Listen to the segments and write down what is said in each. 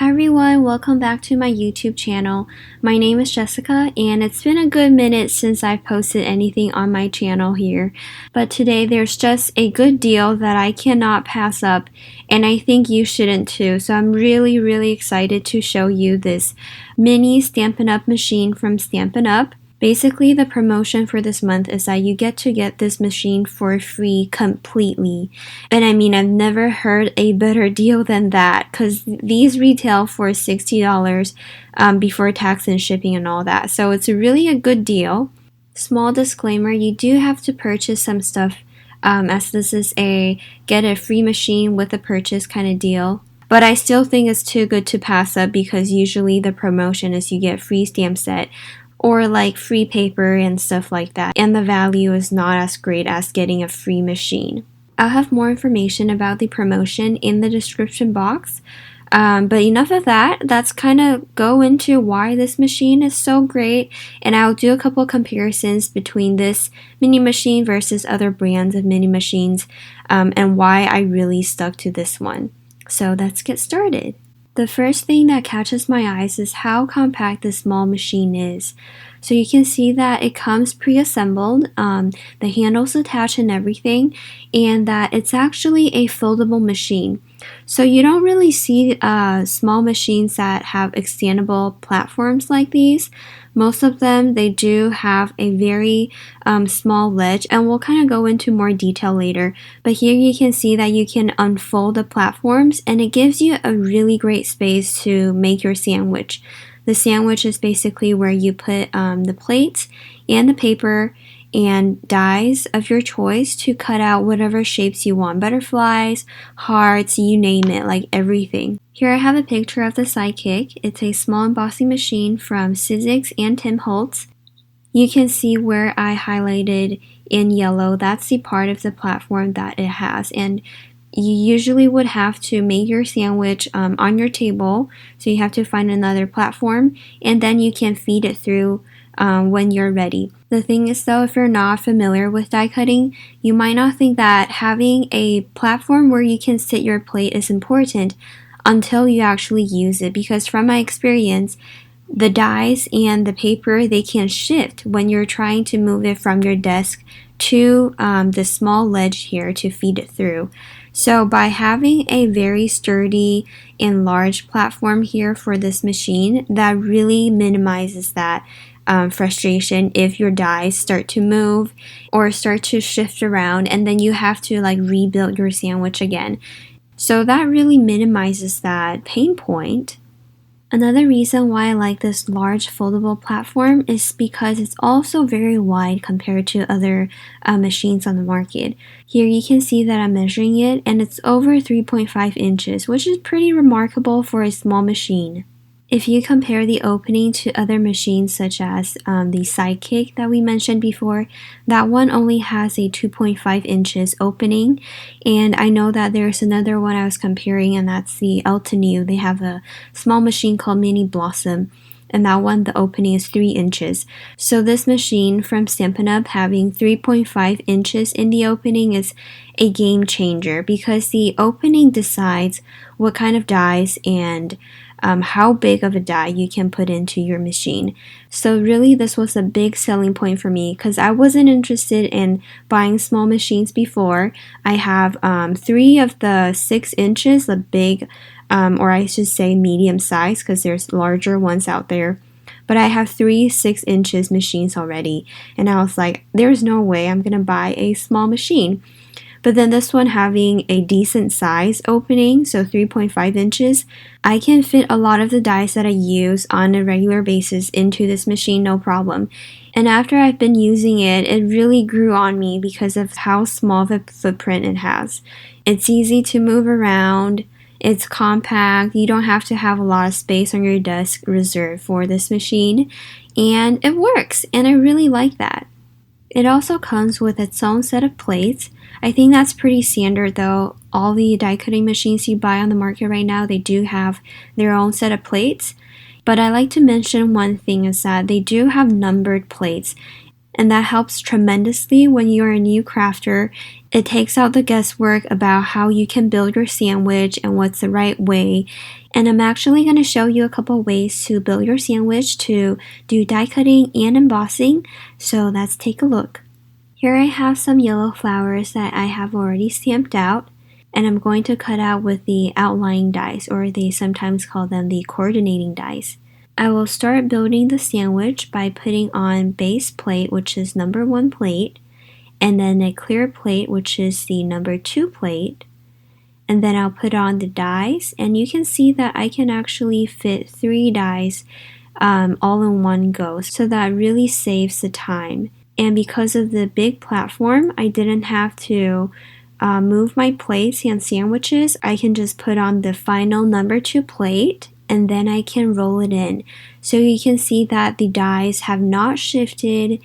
Hi everyone, welcome back to my YouTube channel. My name is Jessica and it's been a good minute since I've posted anything on my channel here. But today there's just a good deal that I cannot pass up and I think you shouldn't too. So I'm really excited to show you this mini Stampin' Up machine from Stampin' Up. Basically, the promotion for this month is that you get to get this machine for free completely. And I mean, I've never heard a better deal than that because these retail for $60 before tax and shipping and all that. So it's really a good deal. Small disclaimer, you do have to purchase some stuff as this is a get a free machine with a purchase kind of deal. But I still think it's too good to pass up because usually the promotion is you get free stamp set or like free paper and stuff like that, and the value is not as great as getting a free machine. I'll have more information about the promotion in the description box, but enough of that. Let's kind of go into why this machine is so great, and I'll do a couple comparisons between this mini machine versus other brands of mini machines, and why I really stuck to this one. So let's get started. The first thing that catches my eyes is how compact this small machine is. So you can see that it comes pre-assembled, the handles attached and everything, and that it's actually a foldable machine. So you don't really see small machines that have extendable platforms like these. Most of them, they do have a very small ledge, and we'll kind of go into more detail later. But here you can see that you can unfold the platforms, and it gives you a really great space to make your sandwich. The sandwich is basically where you put the plates and the paper and dies of your choice to cut out whatever shapes you want. Butterflies, hearts, you name it, like everything. Here I have a picture of the Sidekick. It's a small embossing machine from Sizzix and Tim Holtz. You can see where I highlighted in yellow, that's the part of the platform that it has. And you usually would have to make your sandwich on your table, so you have to find another platform, and then you can feed it through when you're ready. The thing is though, if you're not familiar with die cutting, you might not think that having a platform where you can sit your plate is important until you actually use it, because from my experience, the dies and the paper, they can shift when you're trying to move it from your desk to the small ledge here to feed it through. So by having a very sturdy and large platform here for this machine, that really minimizes that frustration if your dies start to move or start to shift around, and then you have to like rebuild your sandwich again. So that really minimizes that pain point. Another reason why I like this large foldable platform is because it's also very wide compared to other machines on the market. Here you can see that I'm measuring it, and it's over 3.5 inches, which is pretty remarkable for a small machine. If you compare the opening to other machines such as the Sidekick that we mentioned before, that one only has a 2.5 inches opening, and I know that there's another one I was comparing, and that's the Elton. They have a small machine called Mini Blossom, and that one, the opening is 3 inches. So this machine from Stampin' Up having 3.5 inches in the opening is a game changer, because the opening decides what kind of dies and how big of a die you can put into your machine. So really this was a big selling point for me, because I wasn't interested in buying small machines before. I have 3 of the 6 inches, the big, or I should say medium size, because there's larger ones out there. But I have 3 6 inches machines already, and I was like, there's no way I'm gonna buy a small machine. But then this one having a decent size opening, so 3.5 inches, I can fit a lot of the dies that I use on a regular basis into this machine, no problem. And after I've been using it, it really grew on me because of how small of a footprint it has. It's easy to move around, it's compact, you don't have to have a lot of space on your desk reserved for this machine, and it works, and I really like that. It also comes with its own set of plates. I think that's pretty standard though. All the die cutting machines you buy on the market right now, they do have their own set of plates. But I like to mention one thing is that they do have numbered plates. and that helps tremendously when you're a new crafter. It takes out the guesswork about how you can build your sandwich and what's the right way. And I'm actually going to show you a couple ways to build your sandwich to do die cutting and embossing, so let's take a look. Here I have some yellow flowers that I have already stamped out, and I'm going to cut out with the outline dies, or they sometimes call them the coordinating dies. I will start building the sandwich by putting on base plate, which is number 1 plate, and then a clear plate, which is the number 2 plate, and then I'll put on the dies, and you can see that I can actually fit 3 dies all in one go, so that really saves the time. And because of the big platform, I didn't have to move my plates and sandwiches. I can just put on the final number 2 plate, and then I can roll it in. So you can see that the dies have not shifted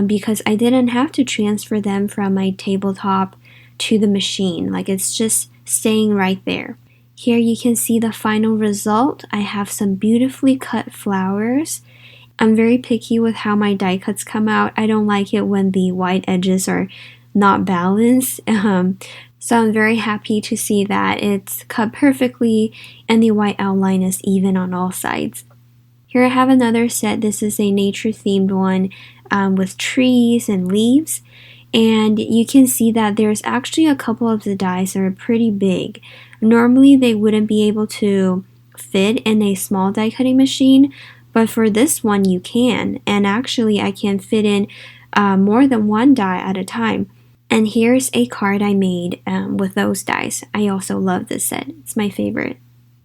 because I didn't have to transfer them from my tabletop to the machine. Like, it's just staying right there. Here you can see the final result. I have some beautifully cut flowers. I'm very picky with how my die cuts come out. I don't like it when the white edges are not balanced. So I'm very happy to see that it's cut perfectly and the white outline is even on all sides. Here I have another set. This is a nature themed one with trees and leaves. And you can see that there's actually a couple of the dies that are pretty big. Normally they wouldn't be able to fit in a small die cutting machine, but for this one you can. And actually I can fit in more than 1 die at a time. And here's a card I made with those dies. I also love this set. It's my favorite.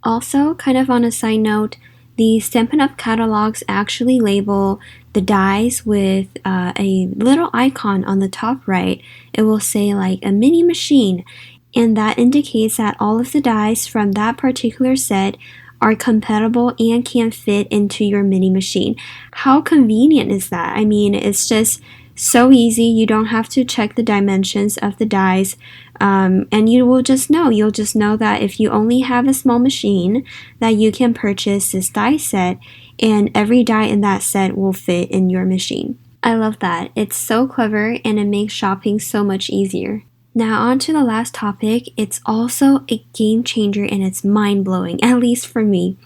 Also, kind of on a side note, the Stampin' Up! Catalogs actually label the dies with a little icon on the top right. It will say like a mini machine, and that indicates that all of the dies from that particular set are compatible and can fit into your mini machine. How convenient is that? I mean, it's just so easy. You don't have to check the dimensions of the dies, and you will just know. You'll just know that if you only have a small machine, that you can purchase this die set, and every die in that set will fit in your machine. I love that. It's so clever, and it makes shopping so much easier. Now on to the last topic. It's also a game changer, and it's mind-blowing, at least for me.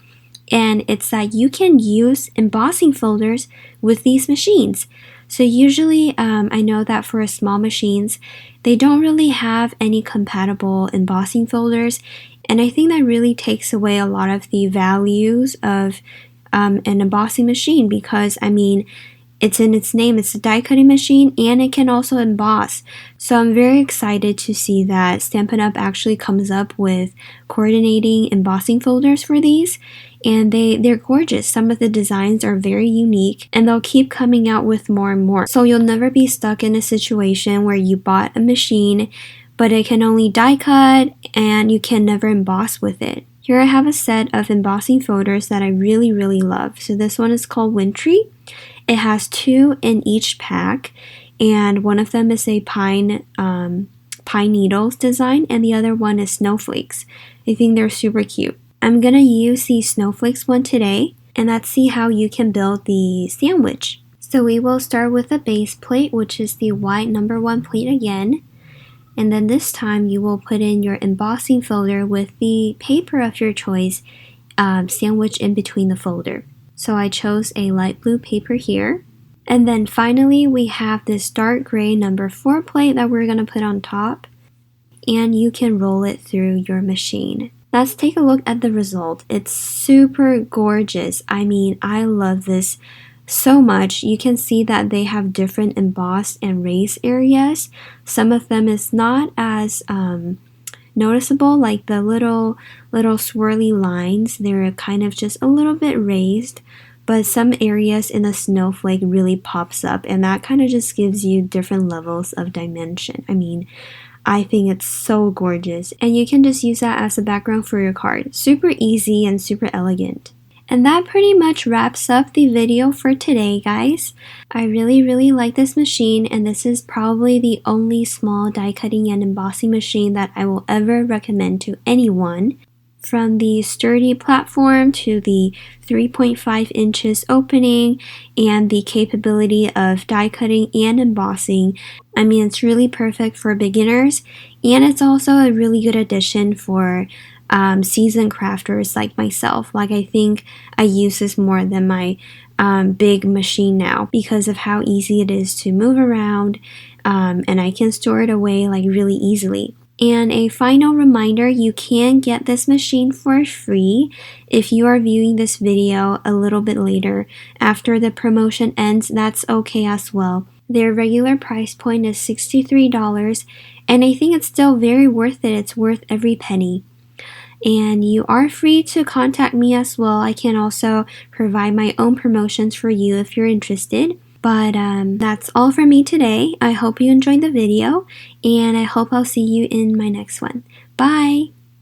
And it's that you can use embossing folders with these machines. So usually I know that for small machines, they don't really have any compatible embossing folders. And I think that really takes away a lot of the values of an embossing machine, because I mean, it's in its name, it's a die cutting machine, and it can also emboss. So I'm very excited to see that Stampin' Up! Actually comes up with coordinating embossing folders for these. And they're gorgeous. Some of the designs are very unique, and they'll keep coming out with more and more. So you'll never be stuck in a situation where you bought a machine, but it can only die cut and you can never emboss with it. Here I have a set of embossing folders that I really, really love. So this one is called Wintry. It has 2 in each pack, and one of them is a pine needles design, and the other one is snowflakes. I think they're super cute. I'm gonna use the snowflakes one today, and let's see how you can build the sandwich. So we will start with a base plate, which is the white number 1 plate again. And then this time you will put in your embossing folder with the paper of your choice sandwiched in between the folder. So I chose a light blue paper here. And then finally we have this dark gray number 4 plate that we're gonna put on top. And you can roll it through your machine. Let's take a look at the result. It's super gorgeous. I mean, I love this so much. You can see that they have different embossed and raised areas. Some of them is not as noticeable, like the little swirly lines. They're kind of just a little bit raised, but some areas in the snowflake really pops up, and that kind of just gives you different levels of dimension. I mean, I think it's so gorgeous, and you can just use that as a background for your card. Super easy and super elegant. And that pretty much wraps up the video for today, guys. I really like this machine, and this is probably the only small die cutting and embossing machine that I will ever recommend to anyone. From the sturdy platform to the 3.5 inches opening and the capability of die cutting and embossing. I mean, it's really perfect for beginners, and it's also a really good addition for seasoned crafters like myself. Like, I think I use this more than my big machine now because of how easy it is to move around, and I can store it away like really easily. And a final reminder, you can get this machine for free if you are viewing this video a little bit later. After the promotion ends, that's okay as well. Their regular price point is $63, and I think it's still very worth it. It's worth every penny. And you are free to contact me as well. I can also provide my own promotions for you if you're interested. But that's all for me today. I hope you enjoyed the video, and I hope I'll see you in my next one. Bye!